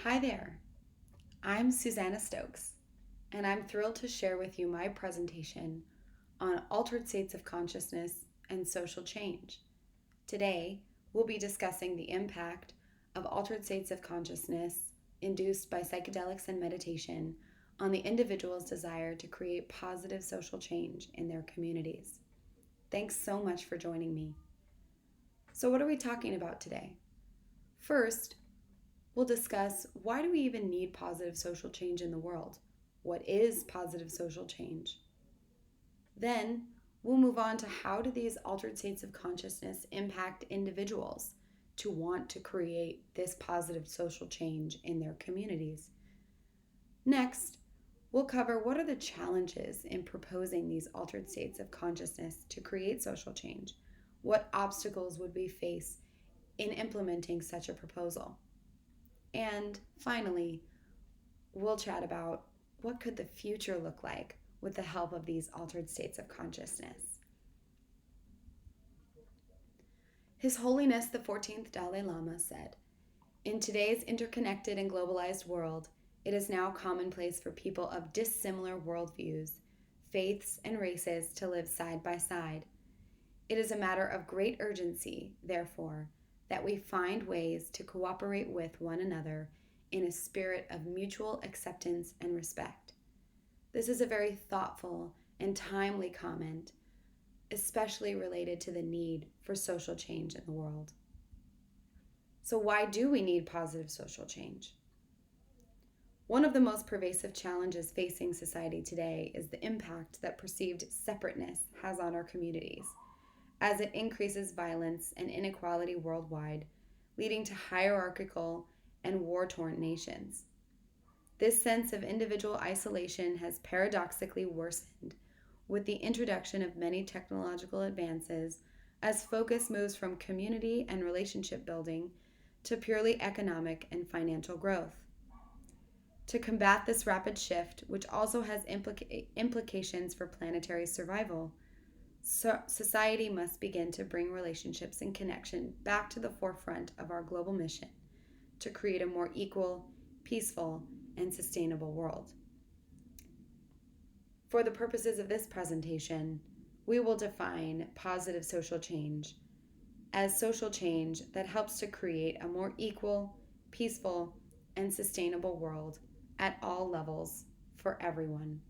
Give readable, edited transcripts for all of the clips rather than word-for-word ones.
Hi there, I'm Susanna Stokes, and I'm thrilled to share with you my presentation on altered states of consciousness and social change. Today, we'll be discussing the impact of altered states of consciousness induced by psychedelics and meditation on the individual's desire to create positive social change in their communities. Thanks so much for joining me. So, what are we talking about today? First, we'll discuss why do we even need positive social change in the world? What is positive social change? Then we'll move on to how do these altered states of consciousness impact individuals to want to create this positive social change in their communities. Next, we'll cover what are the challenges in proposing these altered states of consciousness to create social change. What obstacles would we face in implementing such a proposal? And finally, we'll chat about what could the future look like with the help of these altered states of consciousness. His Holiness the 14th Dalai Lama said, "In today's interconnected and globalized world, it is now commonplace for people of dissimilar worldviews, faiths, and races to live side by side. It is a matter of great urgency, therefore, that we find ways to cooperate with one another in a spirit of mutual acceptance and respect." This is a very thoughtful and timely comment, especially related to the need for social change in the world. So, why do we need positive social change? One of the most pervasive challenges facing society today is the impact that perceived separateness has on our communities, as it increases violence and inequality worldwide, leading to hierarchical and war-torn nations. This sense of individual isolation has paradoxically worsened with the introduction of many technological advances as focus moves from community and relationship building to purely economic and financial growth. To combat this rapid shift, which also has implications for planetary survival, society must begin to bring relationships and connection back to the forefront of our global mission to create a more equal, peaceful, and sustainable world. For the purposes of this presentation, we will define positive social change as social change that helps to create a more equal, peaceful, and sustainable world at all levels for everyone.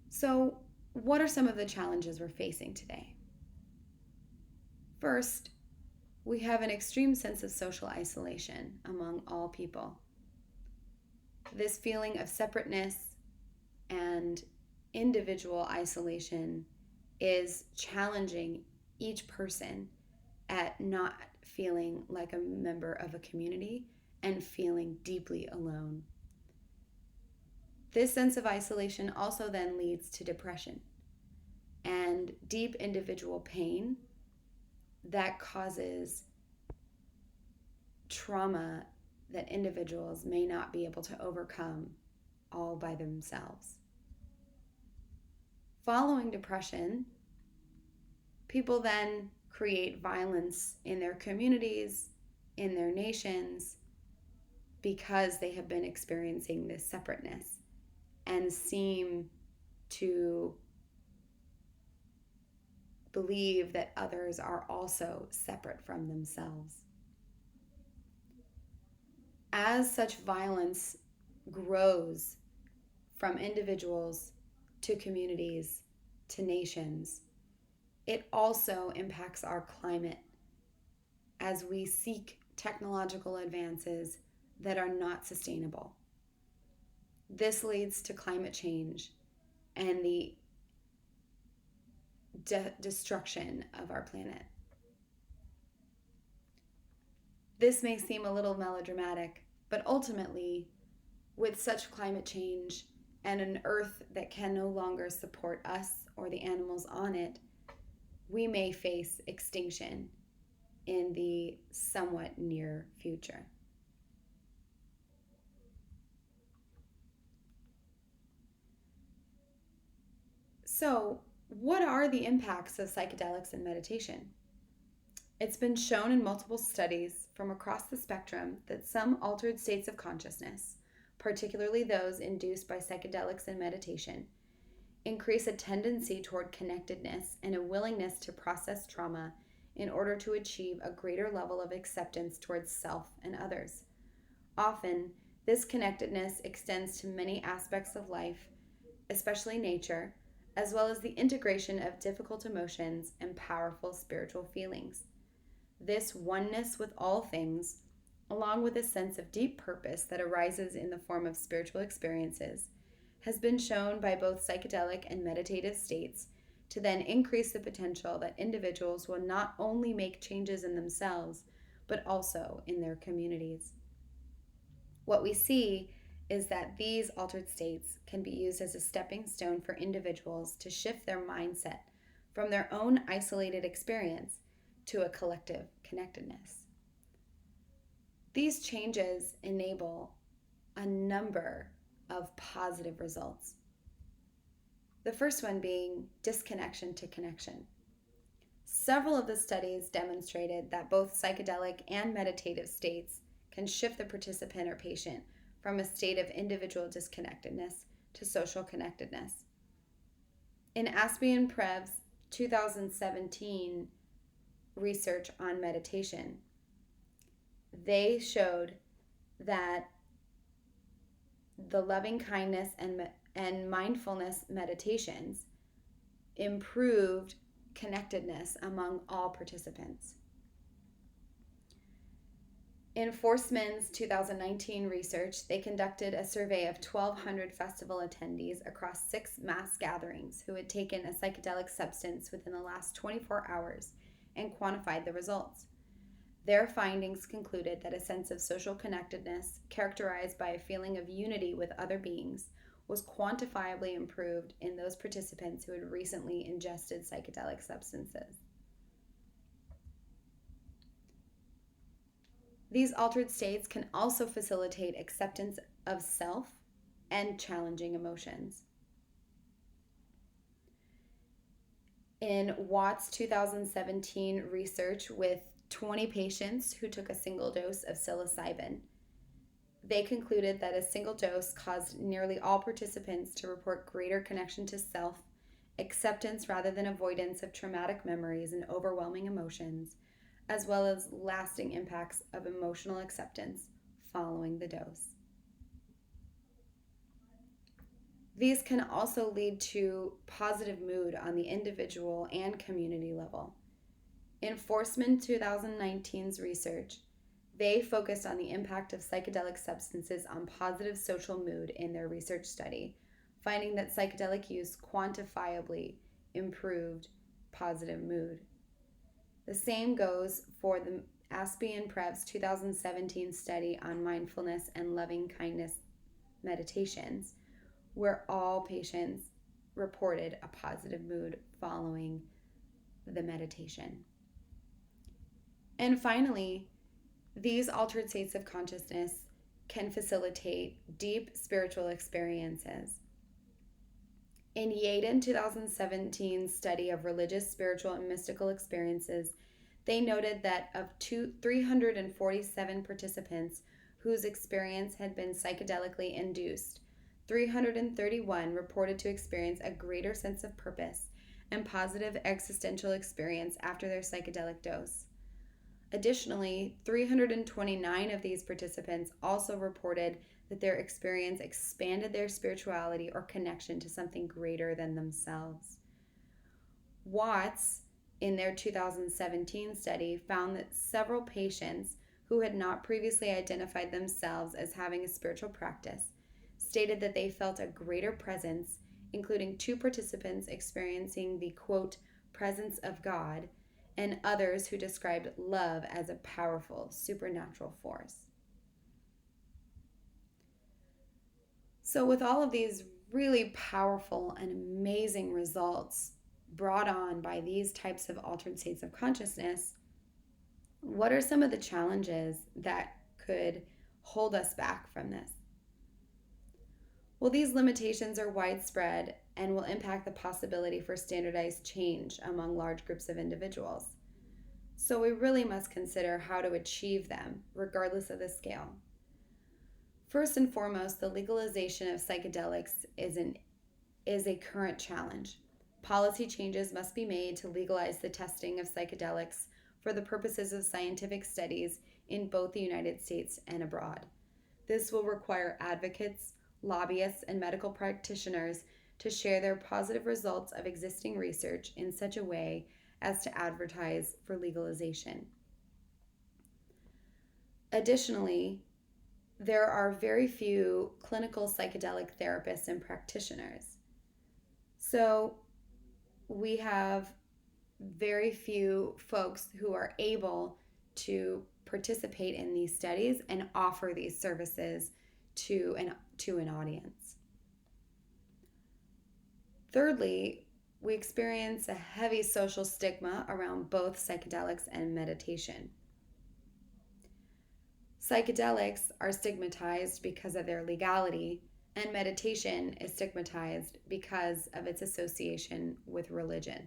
So, what are some of the challenges we're facing today? First, we have an extreme sense of social isolation among all people. This feeling of separateness and individual isolation is challenging each person at not feeling like a member of a community and feeling deeply alone. This sense of isolation also then leads to depression and deep individual pain that causes trauma that individuals may not be able to overcome all by themselves. Following depression, people then create violence in their communities, in their nations, because they have been experiencing this separateness and seem to believe that others are also separate from themselves. As such violence grows from individuals to communities to nations, it also impacts our climate as we seek technological advances that are not sustainable. This leads to climate change and the destruction of our planet. This may seem a little melodramatic, but ultimately, with such climate change and an earth that can no longer support us or the animals on it, we may face extinction in the somewhat near future. So, what are the impacts of psychedelics and meditation? It's been shown in multiple studies from across the spectrum that some altered states of consciousness, particularly those induced by psychedelics and meditation, increase a tendency toward connectedness and a willingness to process trauma in order to achieve a greater level of acceptance towards self and others. Often, this connectedness extends to many aspects of life, especially nature, as well as the integration of difficult emotions and powerful spiritual feelings. This oneness with all things, along with a sense of deep purpose that arises in the form of spiritual experiences, has been shown by both psychedelic and meditative states to then increase the potential that individuals will not only make changes in themselves, but also in their communities. What we see is that these altered states can be used as a stepping stone for individuals to shift their mindset from their own isolated experience to a collective connectedness. These changes enable a number of positive results. The first one being disconnection to connection. Several of the studies demonstrated that both psychedelic and meditative states can shift the participant or patient from a state of individual disconnectedness to social connectedness. In Aspie and Prev's 2017 research on meditation, they showed that the loving kindness and mindfulness meditations improved connectedness among all participants. In Forstmann's 2019 research, they conducted a survey of 1,200 festival attendees across 6 mass gatherings who had taken a psychedelic substance within the last 24 hours and quantified the results. Their findings concluded that a sense of social connectedness, characterized by a feeling of unity with other beings, was quantifiably improved in those participants who had recently ingested psychedelic substances. These altered states can also facilitate acceptance of self and challenging emotions. In Watt's 2017 research with 20 patients who took a single dose of psilocybin, they concluded that a single dose caused nearly all participants to report greater connection to self, acceptance rather than avoidance of traumatic memories and overwhelming emotions, as well as lasting impacts of emotional acceptance following the dose. These can also lead to positive mood on the individual and community level. In Forstmann 2019's research, they focused on the impact of psychedelic substances on positive social mood in their research study, finding that psychedelic use quantifiably improved positive mood. The same goes for the Aspie and Prev's 2017 study on mindfulness and loving kindness meditations, where all patients reported a positive mood following the meditation. And finally, these altered states of consciousness can facilitate deep spiritual experiences. In Yaden 2017's study of religious, spiritual, and mystical experiences, they noted that of 347 participants whose experience had been psychedelically induced, 331 reported to experience a greater sense of purpose and positive existential experience after their psychedelic dose. Additionally, 329 of these participants also reported that their experience expanded their spirituality or connection to something greater than themselves. Watts, in their 2017 study, found that several patients who had not previously identified themselves as having a spiritual practice stated that they felt a greater presence, including 2 participants experiencing the, quote, presence of God, and others who described love as a powerful supernatural force. So with all of these really powerful and amazing results brought on by these types of altered states of consciousness, what are some of the challenges that could hold us back from this? Well, these limitations are widespread and will impact the possibility for standardized change among large groups of individuals. So we really must consider how to achieve them, regardless of the scale. First and foremost, the legalization of psychedelics is a current challenge. Policy changes must be made to legalize the testing of psychedelics for the purposes of scientific studies in both the United States and abroad. This will require advocates, lobbyists, and medical practitioners to share their positive results of existing research in such a way as to advertise for legalization. Additionally, there are very few clinical psychedelic therapists and practitioners. So we have very few folks who are able to participate in these studies and offer these services to an audience. Thirdly, we experience a heavy social stigma around both psychedelics and meditation. Psychedelics are stigmatized because of their legality, and meditation is stigmatized because of its association with religion.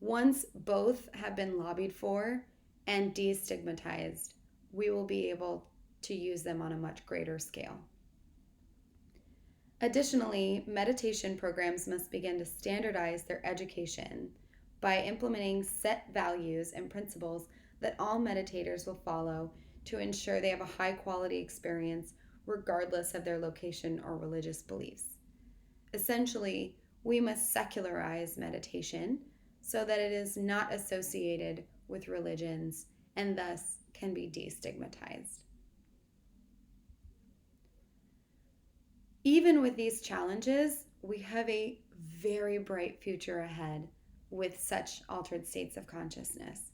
Once both have been lobbied for and destigmatized, we will be able to use them on a much greater scale. Additionally, meditation programs must begin to standardize their education by implementing set values and principles that all meditators will follow to ensure they have a high quality experience regardless of their location or religious beliefs. Essentially, we must secularize meditation so that it is not associated with religions and thus can be destigmatized. Even with these challenges, we have a very bright future ahead with such altered states of consciousness.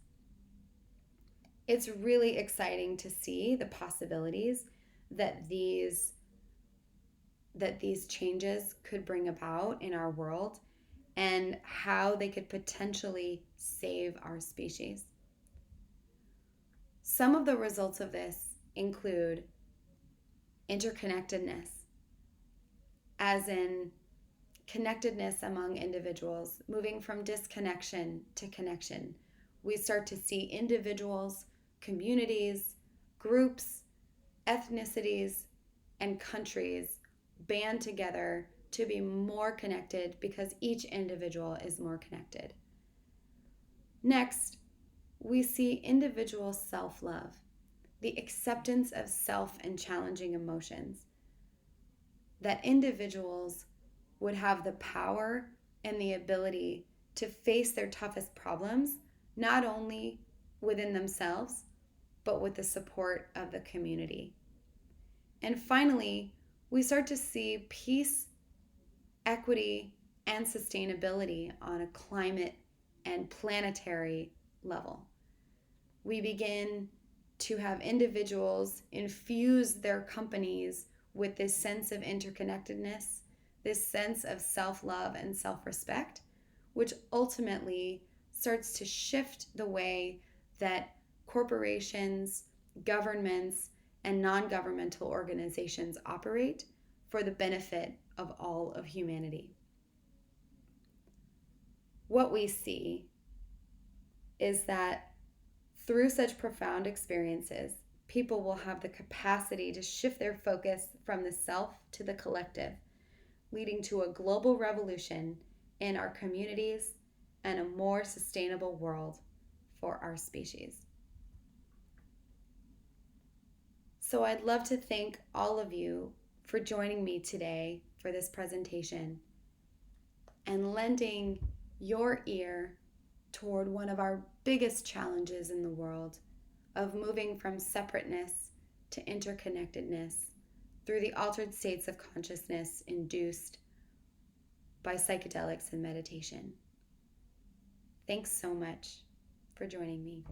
It's really exciting to see the possibilities that these changes could bring about in our world and how they could potentially save our species. Some of the results of this include interconnectedness, as in connectedness among individuals, moving from disconnection to connection. We start to see individuals, communities, groups, ethnicities, and countries band together to be more connected because each individual is more connected. Next, we see individual self-love, the acceptance of self and challenging emotions, that individuals would have the power and the ability to face their toughest problems, not only within themselves, but with the support of the community. And finally, we start to see peace, equity, and sustainability on a climate and planetary level. We begin to have individuals infuse their companies with this sense of interconnectedness, this sense of self-love and self-respect, which ultimately starts to shift the way that corporations, governments, and non-governmental organizations operate for the benefit of all of humanity. What we see is that through such profound experiences, people will have the capacity to shift their focus from the self to the collective, leading to a global revolution in our communities and a more sustainable world for our species. So I'd love to thank all of you for joining me today for this presentation and lending your ear toward one of our biggest challenges in the world of moving from separateness to interconnectedness through the altered states of consciousness induced by psychedelics and meditation. Thanks so much for joining me.